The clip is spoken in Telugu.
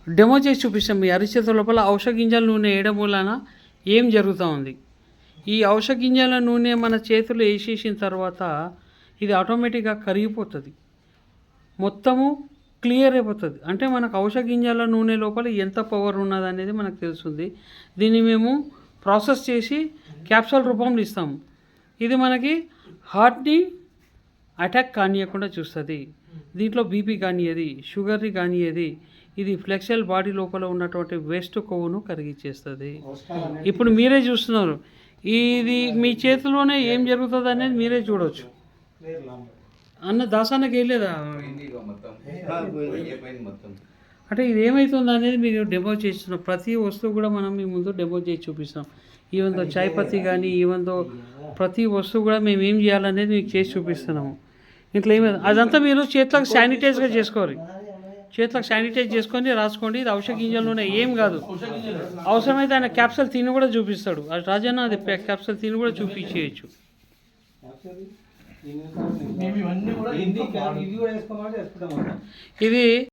డెమో చేసి చూపిస్తాం. మీ అరిచేతుల లోపల ఔషధ గింజల నూనె వేయడం వలన ఏం జరుగుతూ ఉంది. ఈ ఔషధ గింజల నూనె మన చేతులు వేసేసిన తర్వాత ఇది ఆటోమేటిక్గా కరిగిపోతుంది, మొత్తము క్లియర్ అయిపోతుంది. అంటే మనకు ఔషధ గింజల నూనె లోపల ఎంత పవర్ ఉన్నది అనేది మనకు తెలుస్తుంది. దీన్ని మేము ప్రాసెస్ చేసి క్యాప్సూల్ రూపంలో ఇస్తాము. ఇది మనకి హార్ట్ని అటాక్ కానియకుండా చూస్తుంది. దీంట్లో బీపీ కానియది, షుగర్ని కానియది. ఇది ఫ్లెక్సిబుల్ బాడీ లోపల ఉన్నటువంటి వేస్ట్ కొవ్వును కరిగిచ్చేస్తుంది. ఇప్పుడు మీరే చూస్తున్నారు, ఇది మీ చేతిలోనే ఏం జరుగుతుంది అనేది మీరే చూడవచ్చు. అన్న దాసానికి వెళ్ళలేదా అంటే ఇది ఏమవుతుంది అనేది మీరు డెమో చేస్తున్నాం. ప్రతి వస్తువు కూడా మనం మీ ముందు డెమో చేసి చూపిస్తాం. ఈవెంతో చాయ్ పత్తి కానీ ఈవెంతో ప్రతి వస్తువు కూడా మేము ఏం చేయాలనేది మీకు చేసి చూపిస్తున్నాము. ఇట్లా ఏమైంది అదంతా మీరు చేతులకు శానిటైజ్గా చేసుకోవాలి. చేతులకు శానిటైజ్ చేసుకొని రాసుకోండి. ఇది ఔషధ గింజల్లోనే ఏం కాదు. అవసరమైతే ఆయన క్యాప్సూల్ తిని కూడా చూపిస్తాడు. అది రాజన్న అది క్యాప్సూల్ తిని కూడా చూపించేయచ్చు. ఇది